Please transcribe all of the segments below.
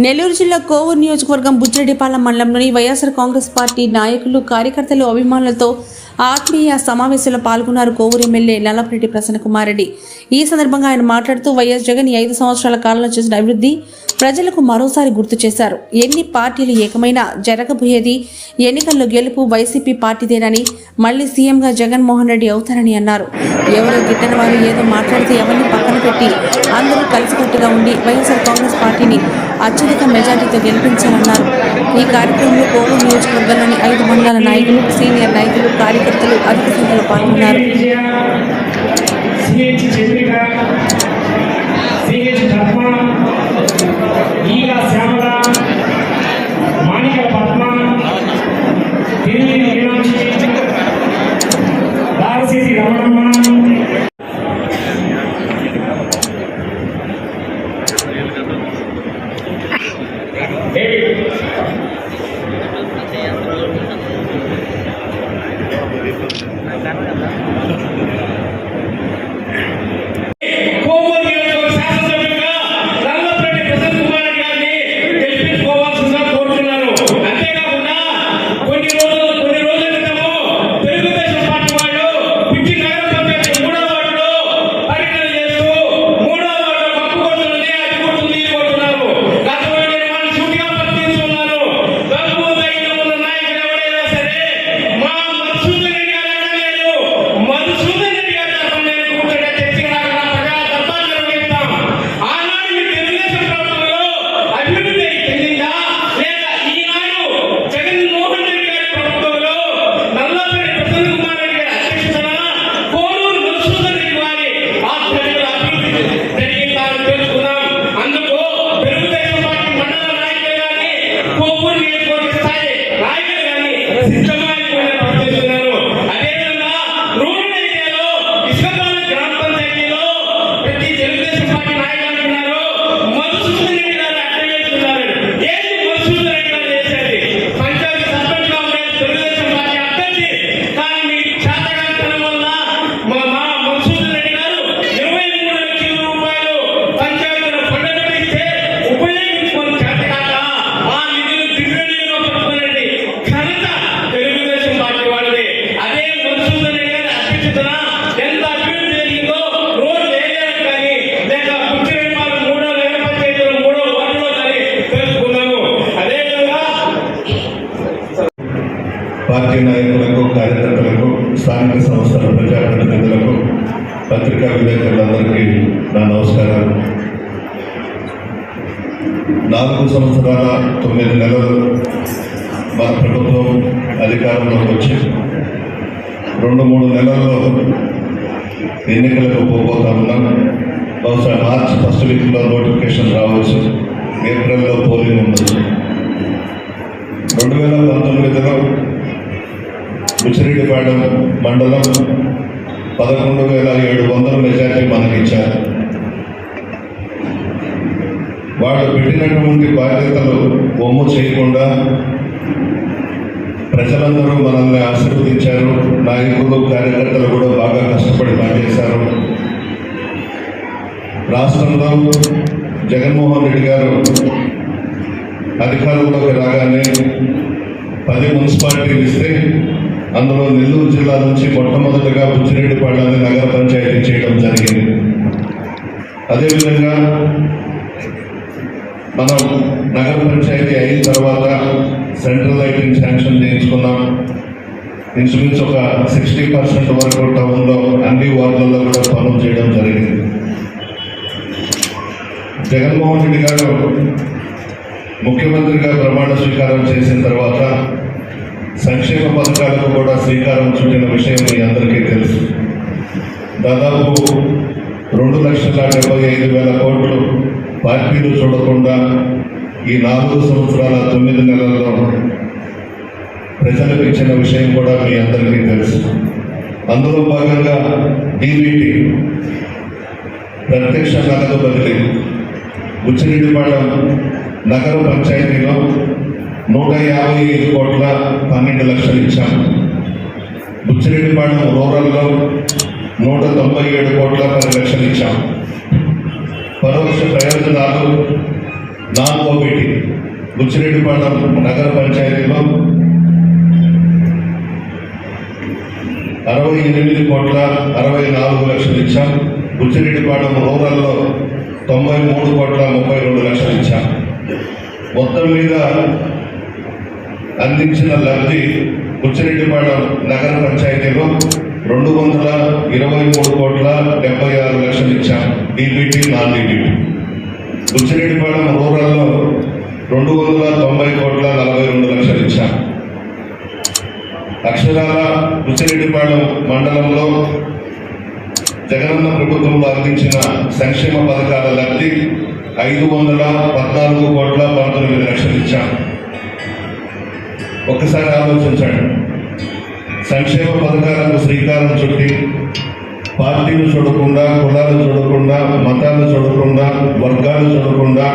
నెల్లూరు జిల్లా కోవూరు నియోజకవర్గం బుచ్చిరెడ్డిపాలెం మండలంలోని వైఎస్ఆర్ కాంగ్రెస్ పార్టీ నాయకులు, కార్యకర్తలు, అభిమానులతో ఆత్మీయ సమావేశంలో పాల్గొన్నారు కోవూరు ఎమ్మెల్యే నల్లపరెడ్డి ప్రసన్నకుమార్ రెడ్డి. ఈ సందర్భంగా ఆయన మాట్లాడుతూ వైఎస్ జగన్ 5 సంవత్సరాల కాలంలో చేసిన అభివృద్ధి ప్రజలకు మరోసారి గుర్తు చేశారు. ఎన్ని పార్టీలు ఏకమైనా జరగబోయేది ఎన్నికల్లో గెలుపు వైసీపీ పార్టీదేనని, మళ్లీ సీఎంగా జగన్మోహన్ రెడ్డి అవుతారని అన్నారు. ఎవరో గిట్టని వారు ఏదో మాట్లాడితే ఎవరిని పక్కన పెట్టి అందరూ కలిసికట్టుగా ఉండి వైఎస్ఆర్ కాంగ్రెస్ పార్టీని అత్యధిక మెజార్టీతో గెలిపించాలన్నారు. ఈ కార్యక్రమంలో కోవూరు నియోజకవర్గంలోని 5 మండలాల నాయకులు, సీనియర్ నాయకులు, కార్యకర్తలు అధిక సంఖ్యలో పాల్గొన్నారు. పార్టీ నాయకులకు, కార్యకర్తలకు, స్థానిక సంస్థల ప్రజాప్రతినిధులకు, పత్రికా విలేకరులందరికీ నా నమస్కారాలు. 4 సంవత్సరాల 9 నెలలు మన ప్రభుత్వం అధికారంలోకి వచ్చి 2-3 నెలల్లో ఎన్నికలకు పోతా ఉన్నాం. బహుశా మార్చ్ ఫస్ట్ వీక్లో నోటిఫికేషన్ రావచ్చు, ఏప్రిల్లో పోలింగ్ ఉండొచ్చు. 2019లో బుచ్చిరెడ్డిపాలెం మండలం 11,700 మెజార్టీ మనకిచ్చారు. వాళ్ళు పెట్టినటువంటి బాధ్యతలు బొమ్ము చేయకుండా ప్రజలందరూ మనల్ని ఆశీర్వదించారు. నాయకులు, కార్యకర్తలు కూడా బాగా కష్టపడి పనిచేశారు. రాష్ట్రంలో జగన్మోహన్ రెడ్డి గారు అధికారంలోకి రాగానే 10 మున్సిపాలిటీలు ఇస్తే అందులో నెల్లూరు జిల్లా నుంచి మొట్టమొదటిగా బుచ్చిరెడ్డిపాలెంని నగర పంచాయతీ చేయడం జరిగింది. అదేవిధంగా మనం నగర పంచాయతీ అయిన తర్వాత సెంట్రల్ లైటింగ్ శాంక్షన్ చేయించుకున్నాం. ఇంచుమించు ఒక 60% వరకు టౌన్లో అన్ని వార్డుల్లో కూడా పనులు చేయడం జరిగింది. జగన్మోహన్ రెడ్డి గారు ముఖ్యమంత్రిగా ప్రమాణ స్వీకారం చేసిన తర్వాత సంక్షేమ పథకాలకు కూడా శ్రీకారం చుట్టిన విషయం మీ అందరికీ తెలుసు. దాదాపు 2,75,000 కోట్లు పార్టీలు చూడకుండా ఈ 4 సంవత్సరాల 9 నెలల్లో ప్రజలకు ఇచ్చిన విషయం కూడా మీ అందరికీ తెలుసు. అందులో భాగంగా డీబీటీ ప్రత్యక్ష నగదు బదిలీ బుచ్చిరెడ్డిపాలెం నగర పంచాయతీలో 155 కోట్ల 12 లక్షలు ఇచ్చాము. బుచ్చిరెడ్డిపాలెం రూరల్లో 197 కోట్ల 10 లక్షలు ఇచ్చాము. పరోక్ష ప్రయోజనాలు నాన్ ఓబీటీ బుచ్చిరెడ్డిపాళెం నగర పంచాయతీలో 68,64,00,000 ఇచ్చాం. బుచ్చిరెడ్డిపాళెం రూరల్లో 93,32,00,000 ఇచ్చాం. మొత్తం మీద అందించిన లబ్ధి బుచ్చిరెడ్డిపాళెం నగర పంచాయతీలో 223,76,00,000 ఇచ్చాం. DBT non DBT. బుచ్చిరెడ్డిపాళెం రూరల్లో 290,42,00,000 ఇచ్చాం. అక్షరాల బుచ్చిరెడ్డిపాళెం మండలంలో జగనన్న ప్రభుత్వంలో అందించిన సంక్షేమ పథకాల లబ్ధి 514,19,00,000 ఇచ్చాం. ఒక్కసారి ఆలోచించండి. సంక్షేమ పథకాలకు శ్రీకారం చుట్టి పార్టీలు చూడకుండా, కులాలు చూడకుండా, మతాలు చూడకుండా, వర్గాలు చూడకుండా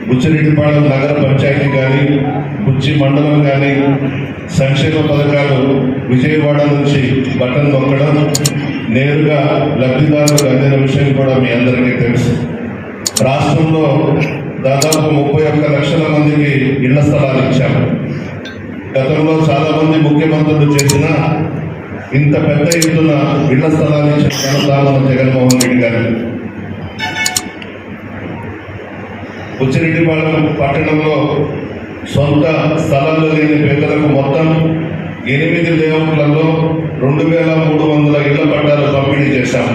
బుచ్చిరెడ్డిపాళెం నగర పంచాయతీ కానీ, బుచ్చి మండలం కానీ సంక్షేమ పథకాలు విజయవాడ నుంచి బటన్ నొక్కడం నేరుగా లబ్ధిదారులకు అందిన విషయం కూడా మీ అందరికీ తెలుసు. రాష్ట్రంలో దాదాపు 31 లక్షల మందికి ఇళ్ల స్థలాలు ఇచ్చాము. గతంలో చాలా మంది ముఖ్యమంత్రులు చేసిన ఇంత పెద్ద ఎత్తున ఇళ్ల స్థలాలు ఇచ్చిన మన జగన్మోహన్ రెడ్డి గారు. బుచ్చిరెడ్డిపాళెం పట్టణంలో సొంత స్థలాలు లేని పేదలకు మొత్తం 8 లేఅవుట్లలో 2,300 ఇళ్ల పట్టాలు పంపిణీ చేశాం.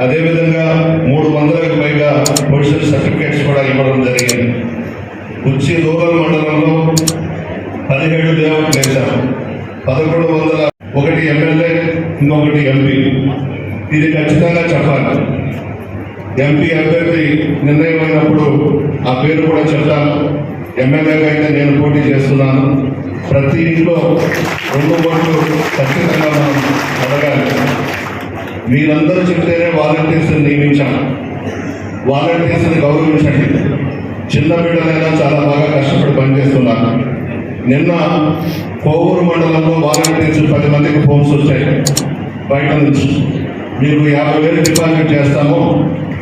అదేవిధంగా 300కు పైగా పొజిషన్ సర్టిఫికేట్స్ కూడా ఇవ్వడం జరిగింది. బుచ్చి రూరల్ మండలంలో 17 లేఅవుట్లు వేశాం. 1,100 ఒకటి ఎమ్మెల్యే, ఇంకొకటి ఎంపీ. ఇది ఖచ్చితంగా చెప్పాలి. ఎంపీ అభ్యర్థి నిర్ణయం అయినప్పుడు ఆ పేరు కూడా చెప్తాను. ఎమ్మెల్యేగా అయితే నేను పోటీ చేస్తున్నాను. ప్రతి ఇంట్లో 2 ఓట్లు ఖచ్చితంగా మనం అడగాలి. మీరందరూ చెప్తేనే వాలంటీర్స్ని నియమించాం. వాలంటీర్స్ని గౌరవించండి. చిన్న బిడ్డలైనా చాలా బాగా కష్టపడి పనిచేస్తున్నారు. నిన్న కోవూరు మండలంలో వాలంటీర్స్ 10 మందికి ఫోన్స్ వచ్చాయి బయట నుంచి. మీకు 50,000 డిపాజిట్ చేస్తాము,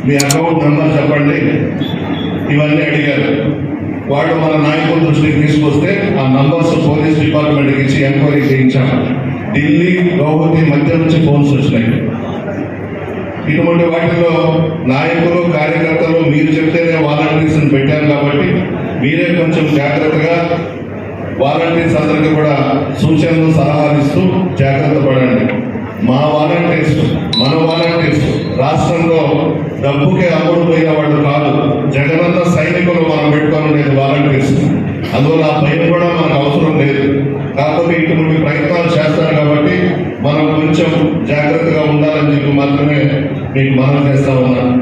మీ అకౌంట్ నెంబర్ చెప్పండి, ఇవన్నీ అడిగారు. వాళ్ళు మన నాయకుల దృష్టికి తీసుకొస్తే ఆ నంబర్స్ పోలీస్ డిపార్ట్మెంట్కి ఇచ్చి ఎంక్వైరీ చేయించాము. ఢిల్లీ, గౌహతి మధ్య నుంచి ఫోన్స్ వచ్చినాయి. ఇటువంటి వాటిలో నాయకులు, కార్యకర్తలు మీరు చెప్తేనే వాలంటీర్స్ని పెట్టారు కాబట్టి మీరే కొంచెం జాగ్రత్తగా వాలంటీర్స్ అందరికీ కూడా సూచనలు, సలహాలు ఇస్తూ జాగ్రత్త పడండి. మన వాలంటీర్స్ రాష్ట్రంలో డబ్బుకే అమ్ముడు పోయిన వాళ్ళు కాదు. జగనన్న సైనికులు మనం పెట్టుకొని ఉండేది వాలంటీర్స్. అందువల్ల ఆ భయం కూడా మనకు అవసరం లేదు. కాకపోతే ఇటువంటి ప్రయత్నాలు చేస్తారు కాబట్టి మనం కొంచెం జాగ్రత్తగా ఉండాలని చెప్పి మాత్రమే మీకు మనం చేస్తా ఉన్నాను.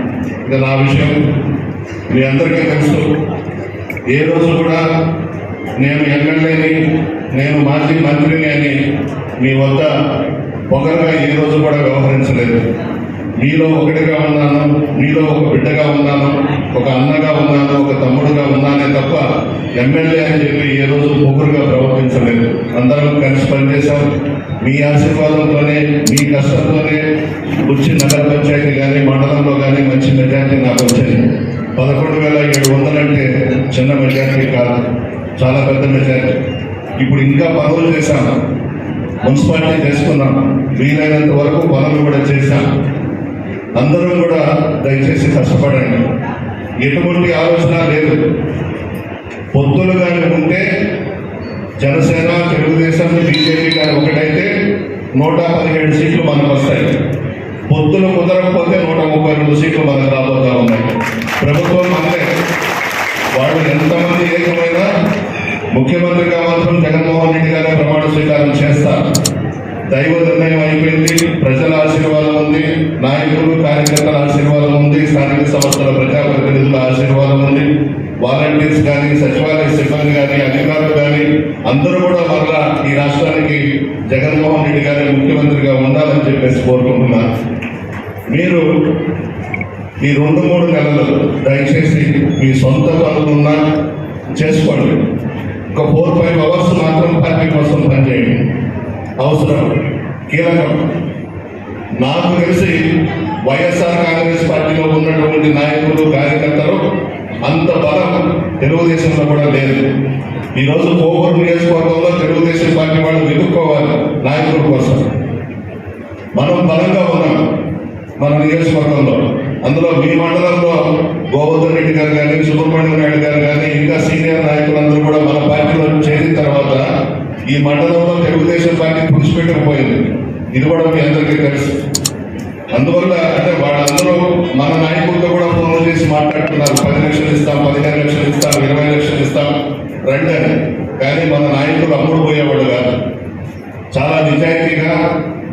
ఇది నా విషయం, మీ అందరికీ తెలుసు. ఏ రోజు కూడా నేను ఎమ్మెల్యేని, నేను మాజీ మంత్రిని అని మీ వద్ద ఒకరుగా ఏ రోజు కూడా వ్యవహరించలేదు. మీలో ఒకటిగా ఉన్నాను, మీలో ఒక బిడ్డగా ఉన్నాను, ఒక అన్నగా ఉన్నాను, ఒక తమ్ముడుగా ఉన్నానే తప్ప ఎమ్మెల్యే అని చెప్పి ఏ రోజు పొగురుగా ప్రవర్తించలేదు. అందరం కలిసి పనిచేశాం. మీ ఆశీర్వాదంతోనే, మీ కష్టంతోనే బుచ్చి నగర పంచాయతీ కానీ, మండలంలో కానీ మంచి మెజార్టీ నాకు వచ్చింది. 11,700 అంటే చిన్న మెజార్టీ కాదు, చాలా పెద్ద మెజార్టీ. ఇప్పుడు ఇంకా పనులు చేశాను, మున్సిపాలిటీ చేసుకున్నాం, వీలైనంత వరకు పనులు కూడా చేశాం. అందరం కూడా దయచేసి కష్టపడండి. ఎటువంటి ఆలోచన లేదు. పొత్తులు కానీ ఉంటే జనసేన, తెలుగుదేశం, బీజేపీ కానీ ఒకటైతే 117 సీట్లు మనకు వస్తాయి. పొత్తులు కుదరకపోతే 132 సీట్లు మనకు రాబోతా ఉన్నాయి. ప్రభుత్వం అంటే వాళ్ళు ఎంతమంది ఏకమైనా ముఖ్యమంత్రిగా మాత్రం జగన్మోహన్ రెడ్డి గారే ప్రమాణ స్వీకారం చేస్తారు. దైవ నిర్ణయం అయిపోయింది. ప్రజల ఆశీర్వాదం ఉంది, నాయకులు, కార్యకర్తల ఆశీర్వాదం ఉంది, స్థానిక సంస్థల ప్రజాప్రతినిధుల ఆశీర్వాదం ఉంది. వాలంటీర్స్ కానీ, సచివాలయ సిబ్బంది కానీ, అధికారులు కానీ అందరూ కూడా మరలా ఈ రాష్ట్రానికి జగన్మోహన్ రెడ్డి గారి ముఖ్యమంత్రిగా ఉండాలని చెప్పేసి కోరుకుంటున్నారు. మీరు ఈ 2-3 నెలలు దయచేసి మీ సొంత పనులున్నా చేసుకోండి. ఒక 4-5 అవర్స్ మాత్రం పార్టీ కోసం పనిచేయండి. అవసరం, కీలకం. నాకు తెలిసి వైఎస్ఆర్ కాంగ్రెస్ పార్టీలో ఉన్నటువంటి నాయకులు కార్యకర్తలు అంత బలం తెలుగుదేశంలో కూడా లేదు. ఈరోజు కోవూరు నియోజకవర్గంలో తెలుగుదేశం పార్టీ వాళ్ళు వెతుక్కోవాలి నాయకుల కోసం. మనం బలంగా ఉన్నాం మన నియోజకవర్గంలో. అందులో మీ మండలంలో గోవర్ధన్ రెడ్డి గారు కానీ, సుబ్రహ్మణ్యం నాయుడు గారు కానీ, ఇంకా సీనియర్ నాయకులందరూ కూడా మన పార్టీలో చేరిన తర్వాత ఈ మండలంలో తెలుగుదేశం పార్టీ పుడిచిపెట్టకపోయింది. ఇది కూడా మీ అందరికీ తెలుసు. అందువల్ల అంటే వాళ్ళందరూ మన నాయకులతో కూడా ఫోన్ చేసి మాట్లాడుతున్నారు, 10 లక్షలు ఇస్తాం, 15 లక్షలు ఇస్తాం, 20 లక్షలు ఇస్తాం రండి అని. కానీ మన నాయకులు అమ్ముడు పోయేవాడు కాదు. చాలా నిజాయితీగా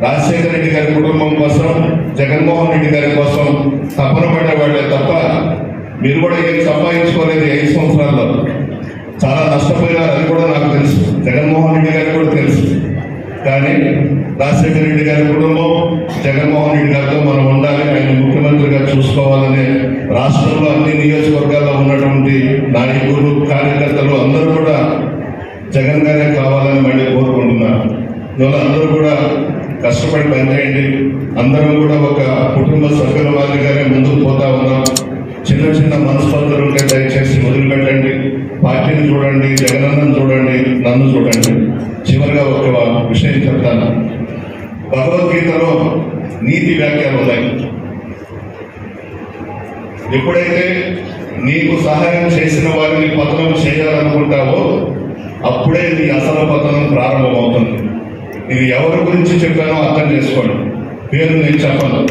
రాజశేఖర రెడ్డి గారి కుటుంబం కోసం, జగన్మోహన్ రెడ్డి గారి కోసం తపన పడేవాళ్లే తప్ప మీరు కూడా ఏం సంపాదించుకోలేదు 5 సంవత్సరాల్లో. చాలా నష్టపోయినారు, అది కూడా నాకు తెలుసు, జగన్మోహన్ రెడ్డి గారికి కూడా తెలుసు. కానీ రాజశేఖర రెడ్డి గారి కుటుంబం, జగన్మోహన్ రెడ్డి గారితో మనం ఉండాలి, ఆయన ముఖ్యమంత్రిగా చూసుకోవాలని రాష్ట్రంలో అన్ని నియోజకవర్గాల్లో ఉన్నటువంటి నాయకులు, కార్యకర్తలు అందరూ కూడా జగన్ గారే కావాలని మళ్ళీ కోరుకుంటున్నారు. అందువల్ల అందరూ కూడా కష్టపడి పనిచేయండి. అందరం కూడా ఒక కుటుంబ సభ్యుల మాదిరిగానే ముందుకు పోతా ఉన్నాం. చిన్న చిన్న మనస్పర్ధలు ఉంటే దయచేసి వదిలిపెట్టండి. పార్టీని చూడండి, జగనన్నను చూడండి, నన్ను చూడండి. చివరిగా ఒక విషయం చెప్తాను. భగవద్గీతలో నీతి వ్యాఖ్యలు ఉన్నాయి. ఎప్పుడైతే నీకు సహాయం చేసిన వారిని పతనం చేయాలనుకుంటావో అప్పుడే నీ అసలు పతనం ప్రారంభమవుతుంది. ఇది ఎవరి గురించి చెప్పానో అర్థం చేసుకోండి. పేరు నేను చెప్పను.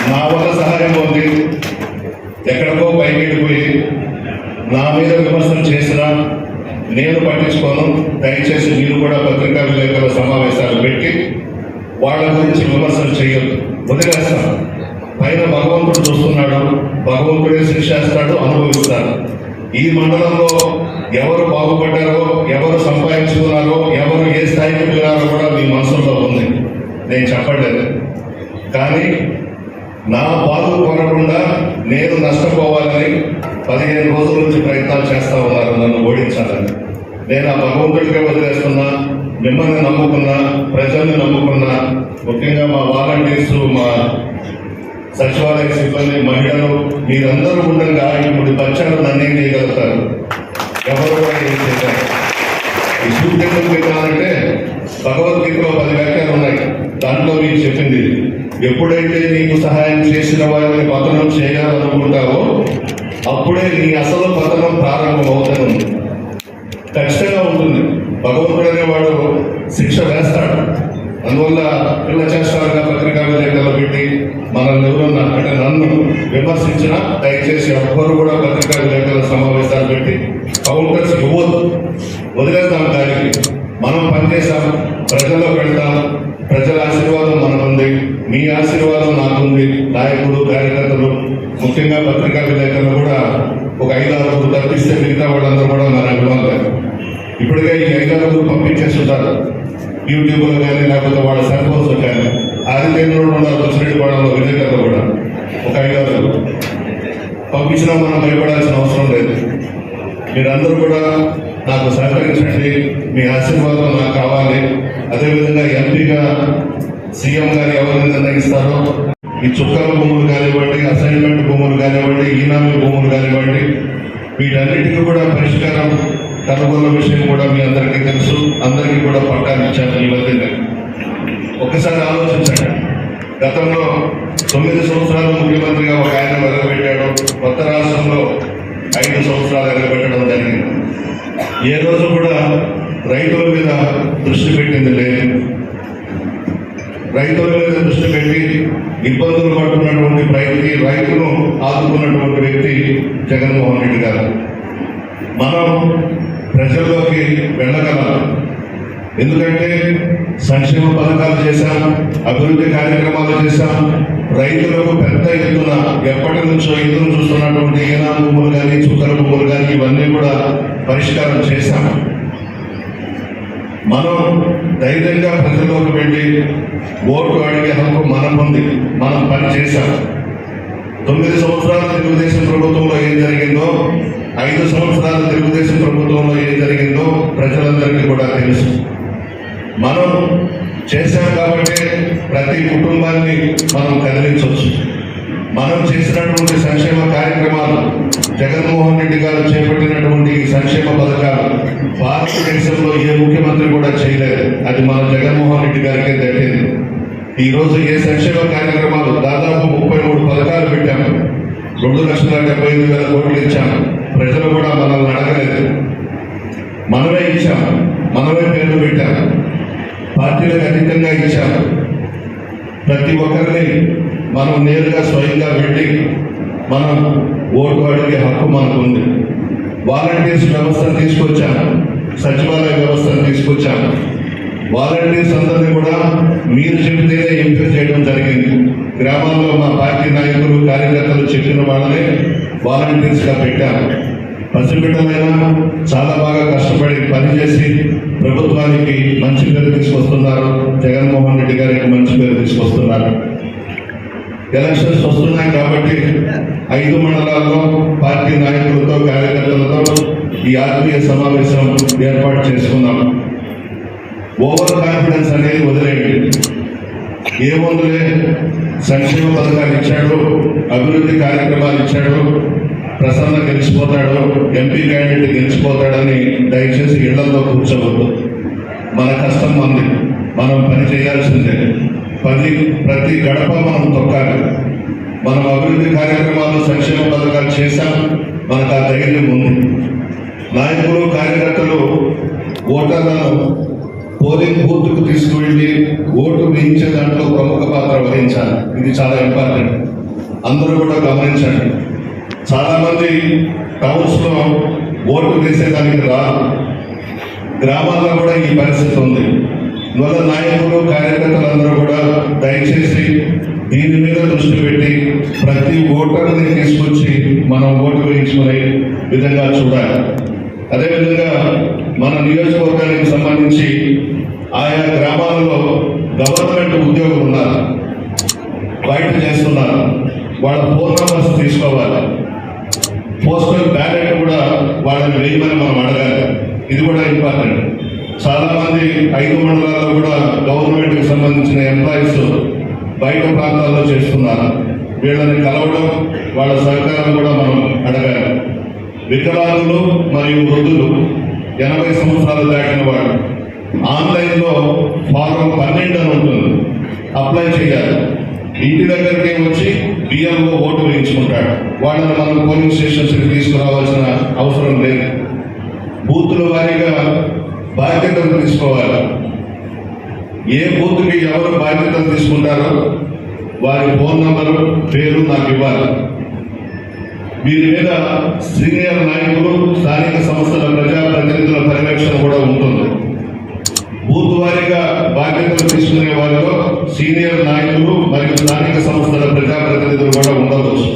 నా వల్ల సహాయం ఉంది, ఎక్కడికో పైకి వెళ్ళిపోయి నా మీద విమర్శలు చేసినా నేను పట్టించుకోను. దయచేసి మీరు కూడా పత్రికా విలేకరుల సమావేశాలు పెట్టి వాళ్ళ గురించి విమర్శలు చేయొద్దు, వదిలేస్తాను. పైన భగవంతుడు చూస్తున్నాడు, భగవంతుడే శిక్షేస్తాడు, అనుభవిస్తాడు. ఈ మండలంలో ఎవరు బాగుపడ్డారో, ఎవరు సంపాదించుకున్నారో, ఎవరు ఏ స్థాయికి వెళ్ళారో కూడా మీ మనసులో ఉంది, నేను చెప్పలేదు. కానీ నా బాధ కోరకుండా నేను నష్టపోవాలని 15 రోజుల నుంచి ప్రయత్నాలు చేస్తా ఉన్నారు నన్ను ఓడించాలని. నేను ఆ భగవంతుడికే వదిలేస్తున్నా. మిమ్మల్ని నమ్ముకున్నా, ప్రజల్ని నమ్ముకున్నా, ముఖ్యంగా మా వాలంటీర్స్, మా సచివాలయ సిబ్బంది, మహిళలు, మీరందరూ ఉండగా ఇప్పుడు బచ్చాలు నన్నేం చేయగలుగుతారు? ఎవరు కూడా ఏం చేశారు? ఈ సూచనలు పెట్టాలంటే భగవద్గీతలో 10 వ్యాఖ్యలు ఉన్నాయి. దాంట్లో మీకు చెప్పింది, ఎప్పుడైతే నీకు సహాయం చేసిన వారిని పతనం చేయాలనుకుంటావో అప్పుడే నీ అసలు పతనం ప్రారంభం అవుతుంది. ఖచ్చితంగా ఉంటుంది. భగవంతుడు అనేవాడు శిక్ష వేస్తాడు. అందువల్ల పిల్ల చేస్తారుగా పత్రికా విలేకరులు పెట్టి మనల్ని ఎవరన్నా అంటే నన్ను విమర్శించినా దయచేసి ఎవ్వరు కూడా పత్రికా విలేకరుల సమావేశాలు పెట్టి కౌంటర్స్ ఇవ్వద్దు, వదిలేద్దాం. దానికి మనం పనిచేసాం, ప్రజల్లో పెడతాం. ప్రజల ఆశీర్వాదం మనకుంది, మీ ఆశీర్వాదం నాకుంది. నాయకులు, కార్యకర్తలు, ముఖ్యంగా పత్రికా విలేకరులు కూడా ఒక 5-6 తప్పిస్తే మిగతా వాళ్ళందరూ కూడా మన అభిమానులు. ఇప్పటికే ఈ 5-6 పంపించేస్తుంటారు యూట్యూబ్లో కానీ, లేకపోతే వాళ్ళ సెల్ ఫోన్స్ కానీ. ఆదిత్యంలో ఉన్నారు, బుచ్చిరెడ్డిపాళెంలో విలేకరులు కూడా ఒక 5-6 పంపించినా మనం భయపడాల్సిన అవసరం లేదు. మీరందరూ కూడా నాకు సహకరించండి, మీ ఆశీర్వాదం నాకు కావాలి. అదేవిధంగా ఎంపీగా సీఎం గారు ఎవరిని నిర్ణయిస్తారో ఈ చుక్కల భూములు కానివ్వండి, అసైన్మెంట్ భూములు కానివ్వండి, ఈనామీ భూములు కానివ్వండి, వీటన్నిటికీ కూడా పరిష్కారం కనుగొన్న విషయం కూడా మీ అందరికీ తెలుసు. అందరికీ కూడా పట్టాలు ఇచ్చాను ఈ మధ్యనే. ఒక్కసారి ఆలోచించండి. గతంలో 9 సంవత్సరాలు ముఖ్యమంత్రిగా ఒక ఆయన వెలగబెట్టాడు. కొత్త రాష్ట్రంలో 5 సంవత్సరాలు వెలగబెట్టడం జరిగింది. ఏ రోజు కూడా రైతుల మీద దృష్టి పెట్టింది లేదు. రైతుల మీద దృష్టి పెట్టి ఇబ్బందులు పడుతున్నటువంటి రైతును ఆదుకున్నటువంటి వ్యక్తి జగన్మోహన్ రెడ్డి గారు. మనం ప్రజల్లోకి వెళ్ళగలం. ఎందుకంటే సంక్షేమ పథకాలు చేశాం, అభివృద్ధి కార్యక్రమాలు చేశాం. రైతులకు పెద్ద ఎత్తున ఎప్పటి నుంచో ఎదురు చూస్తున్నటువంటి ఈనా భూములు కానీ, చుక్కల భూములు కానీ, ఇవన్నీ కూడా పరిష్కారం చేశాం. మనం ధైర్యంగా ప్రజల్లోకి వెళ్ళి ఓటు అడిగే హక్కు మనకుంది. మనం పని చేశాం. 9 సంవత్సరాల తెలుగుదేశం ప్రభుత్వంలో ఏం జరిగిందో, 5 సంవత్సరాల తెలుగుదేశం ప్రభుత్వంలో ఏం జరిగిందో ప్రజలందరికీ కూడా తెలుసు. మనం చేశాం కాబట్టి ప్రతి కుటుంబాన్ని మనం కదిలించవచ్చు. మనం చేసినటువంటి సంక్షేమ కార్యక్రమాలు, జగన్మోహన్ రెడ్డి గారు చేపట్టినటువంటి ఈ సంక్షేమ పథకాలు భారతదేశంలో ఏ ముఖ్యమంత్రి కూడా చేయలేదు. అది మన జగన్మోహన్ రెడ్డి గారికే దక్కింది. ఈ రోజు ఏ సంక్షేమ కార్యక్రమాలు దాదాపు 33 పథకాలు పెట్టాము, 2,75,000 కోట్లు ఇచ్చాము. ప్రజలు కూడా మనల్ని అడగలేదు, మనమే ఇచ్చాము, మనమే పేర్లు పెట్టాము, పార్టీలకు అధికంగా ఇచ్చాము. ప్రతి ఒక్కరిని మనం నేరుగా స్వయంగా వెళ్ళి మనం ఓటు అడిగే హక్కు మనకు ఉంది. వాలంటీర్స్ వ్యవస్థను తీసుకొచ్చాము, సచివాలయ వ్యవస్థను తీసుకొచ్చాము. వాలంటీర్స్ అందరినీ కూడా మీరు చెబితేనే ఎంపిక చేయడం జరిగింది. గ్రామాల్లో మా పార్టీ నాయకులు, కార్యకర్తలు చెప్పిన వాళ్ళనే వాలంటీర్స్గా పెట్టాము. పసిబిడ్డలైనా చాలా బాగా కష్టపడి పనిచేసి ప్రభుత్వానికి మంచి పేరు తీసుకొస్తున్నారు. జగన్మోహన్ రెడ్డి గారికి మంచి పేరు తీసుకొస్తున్నారు. ఎలక్షన్స్ వస్తున్నాయి కాబట్టి 5 మండలాల్లో పార్టీ నాయకులతో, కార్యకర్తలతో ఈ ఆత్మీయ సమావేశం ఏర్పాటు చేసుకున్నాం. ఓవర్ కాన్ఫిడెన్స్ అనేది వదిలేయండి. ఏముందులే, సంక్షేమ పథకాలు ఇచ్చాడు, అభివృద్ధి కార్యక్రమాలు ఇచ్చాడు, ప్రసన్న గెలిచిపోతాడు, ఎంపీ క్యాండిడేట్ గెలిచిపోతాడని దయచేసి ఇళ్లలో కూర్చోవద్దు. మన కష్టం మంది, మనం పని చేయాల్సిందే. ప్రతి గడప మనం తొక్కాలి. మనం అభివృద్ధి కార్యక్రమాలు, సంక్షేమ పథకాలు చేశాం, మనకు ఆ ధైర్యం ఉంది. నాయకులు, కార్యకర్తలు ఓటర్లను పోలింగ్ బూత్కు తీసుకువెళ్ళి ఓటు వేయించే దాంట్లో ప్రముఖ పాత్ర వహించాలి. ఇది చాలా ఇంపార్టెంట్. అందరూ కూడా గమనించండి. చాలామంది టౌన్స్లో ఓటు వేసేదానికి రాదు. గ్రామాల్లో కూడా ఈ పరిస్థితి ఉంది. ఇవాళ నాయకులు, కార్యకర్తలందరూ కూడా దయచేసి దీని మీద దృష్టి పెట్టి ప్రతి ఓటర్ని తీసుకొచ్చి మనం ఓటు వేయించుకునే విధంగా చూడాలి. అదేవిధంగా మన నియోజకవర్గానికి సంబంధించి ఆయా గ్రామాలలో గవర్నమెంట్ ఉద్యోగులు ఉన్నారు, బయట చేస్తున్నారు. వాళ్ళ ఫోన్ నంబర్స్ తీసుకోవాలి. పోస్టల్ బ్యాలెట్ కూడా వాళ్ళని వేయమని మనం అడగాలి. ఇది కూడా ఇంపార్టెంట్. చాలా మంది 5 మండలాల్లో కూడా గవర్నమెంట్కి సంబంధించిన ఎంప్లాయీస్ బయట ప్రాంతాల్లో చేస్తున్నారు. వీళ్ళని కలవడం, వాళ్ళ సహకారం కూడా మనం అడగాలి. వికలాంగులు మరియు వృద్ధులు, 80 సంవత్సరాలు దాటిన వాడు ఆన్లైన్లో ఫారం 12 అని ఉంటుంది, అప్లై చేయాలి. ఇంటి దగ్గరికి వచ్చి బిఎల్ఓ ఓటు వేయించుకుంటాడు. వాళ్ళని మనం పోలింగ్ స్టేషన్స్కి తీసుకురావాల్సిన అవసరం లేదు. బూతుల వారీగా బాధ్యతలు తీసుకోవాలి. ఏ బూత్కి ఎవరు బాధ్యతలు తీసుకుంటారో వారి ఫోన్ నంబరు, పేరు నాకు ఇవ్వాలి. వీరి మీద సీనియర్ నాయకులు, స్థానిక సంస్థల ప్రజాప్రతినిధుల పర్యవేక్షణ కూడా ఉంటుంది. బూత్ వారీగా బాధ్యతలు తీసుకునే వారిలో సీనియర్ నాయకులు మరియు స్థానిక సంస్థల ప్రజాప్రతినిధులు కూడా ఉండవచ్చు.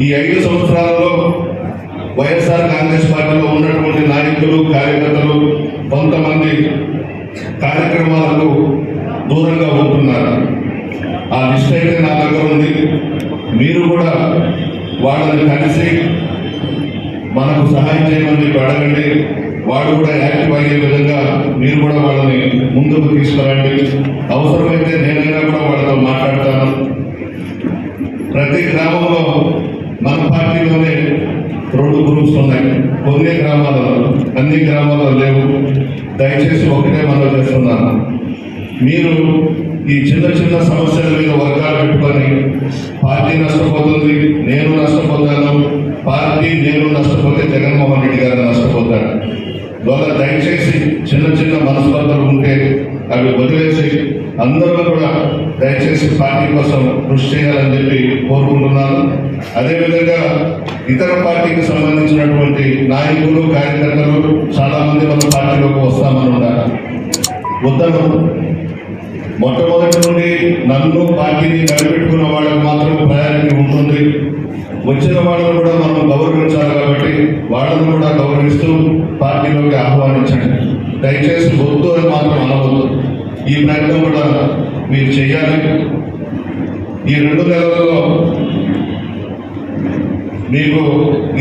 ఈ 5 సంవత్సరాలలో వైఎస్ఆర్ కాంగ్రెస్ పార్టీలో ఉన్నటువంటి నాయకులు, కార్యకర్తలు కొంతమంది కార్యక్రమాలకు దూరంగా ఉంటున్నారు. ఆ లిస్ట్ అయితే నా దగ్గర ఉంది. మీరు కూడా వాళ్ళని కలిసి మనకు సహాయం చేయమని అడగండి. వాళ్ళు కూడా యాక్టివ్ అయ్యే విధంగా మీరు కూడా వాళ్ళని ముందుకు తీసుకురండి. అవసరమైతే నేనైనా కూడా వాళ్ళతో మాట్లాడతాను. ప్రతి గ్రామంలో మన పార్టీలోనే 2 గ్రూప్స్ ఉన్నాయి. కొన్ని గ్రామాలలో, అన్ని గ్రామాల్లో లేవు. దయచేసి ఒకటే మనం చేస్తున్నాను. మీరు ఈ చిన్న చిన్న సమస్యల మీద వర్గాలు పెట్టుకొని పార్టీ నష్టపోతుంది, నేను నష్టపోతాను, పార్టీ నేను నష్టపోతే జగన్మోహన్ రెడ్డి గారు నష్టపోతాడు. వాళ్ళ దయచేసి చిన్న చిన్న మనస్పర్ధలు ఉంటే అవి వదిలేసి అందరూ కూడా దయచేసి పార్టీ కోసం కృషి చేయాలని చెప్పి కోరుకుంటున్నాను. అదేవిధంగా ఇతర పార్టీకి సంబంధించినటువంటి నాయకులు, కార్యకర్తలు చాలా మంది మన పార్టీలోకి వస్తామని ఉన్నారు. ఉత్తరం మొట్టమొదటి నుండి నన్ను, పార్టీని నిలబెట్టుకున్న వాళ్ళకి మాత్రం ప్రయారిటీ ఉంటుంది. వచ్చిన వాళ్ళను కూడా మనం గౌరవించాలి కాబట్టి వాళ్ళను కూడా గౌరవిస్తూ పార్టీలోకి ఆహ్వానించండి. దయచేసి వద్దు అని మాత్రం అనవద్దు. ఈ ప్రయత్నం కూడా మీరు చేయాలి. ఈ 2 నెలల్లో మీకు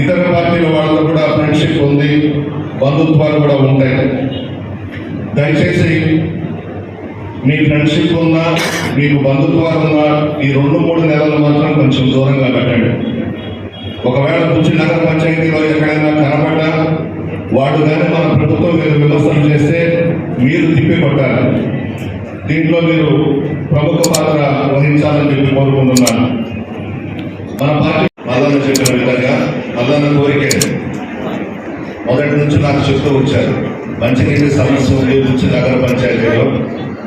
ఇతర పార్టీల వాళ్ళతో కూడా ఫ్రెండ్షిప్ ఉంది, బంధుత్వాలు కూడా ఉంటాయి. దయచేసి మీ ఫ్రెండ్షిప్ ఉన్నా, మీకు బంధుత్వాలు ఉన్నా, ఈ 2-3 నెలలు మాత్రం కొంచెం దూరంగా పెట్టండి. ఒకవేళ బుచ్చి నగర పంచాయతీలో ఎక్కడైనా కనబడ్డా వాడు కానీ మన ప్రభుత్వం మీద విమర్శలు చేస్తే మీరు తిప్పి కొట్టాలి. దీంట్లో మీరు ప్రముఖ పాత్ర వహించాలని చెప్పి కోరుకుంటున్నాను. మన పార్టీ మల్లన్న చెప్పిన విధంగా మల్లన్న కోరికే మొదటి నుంచి నాకు చెప్తూ వచ్చారు. మంచినీటి సమస్య ఉంది బుచ్చి నగర పంచాయతీలో,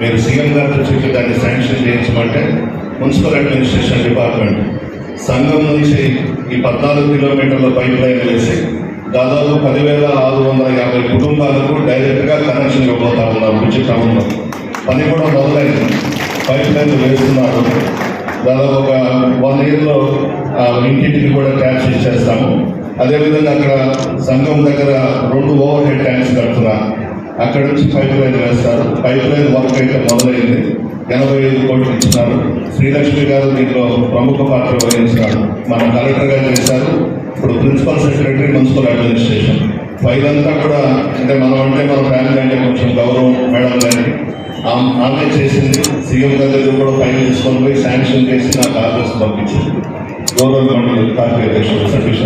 మీరు సీఎం గారితో చెప్పి దాన్ని శాంక్షన్ చేయించమంటే మున్సిపల్ అడ్మినిస్ట్రేషన్ డిపార్ట్మెంట్ సంఘం నుంచి ఈ 14 కిలోమీటర్ల పైప్ లైన్ వేసి దాదాపు 10,650 కుటుంబాలకు డైరెక్ట్గా కనెక్షన్ ఇవ్వబోతా ఉన్నారు. బుచ్చి టౌన్లో పని కూడా మొదలైంది. పైప్ లైన్లు వేస్తున్నారు. దాదాపు ఒక 1 yearలో ఇంటింటికి కూడా ట్యాక్స్ ఇచ్చేస్తాము. అదేవిధంగా అక్కడ సంఘం దగ్గర 2 ఓవర్ హెడ్ ట్యాంక్స్ కడుతున్నారు. అక్కడ నుంచి పైప్ లైన్ వేస్తారు. పైప్ లైన్ వర్క్ అయితే మొదలైంది. 85 కోట్లు ఇచ్చినారు. శ్రీలక్ష్మి గారు దీంట్లో ప్రముఖ పాత్ర వహించినారు. మన కలెక్టర్ గారు చేశారు. ఇప్పుడు principal secretary municipal administration file అంతా కూడా అంటే మన ఫ్యామిలీ అంటే కొంచెం గౌరవం మేడం గారి ఆమె చేసింది. సీఎం గారి దగ్గర కూడా ఫైల్ తీసుకొని పోయి శాంక్షన్ చేసి నాకు ఆర్డర్స్ పంపించింది. గౌరవ మండలి పార్టీ అధ్యక్షుడు సతీష్.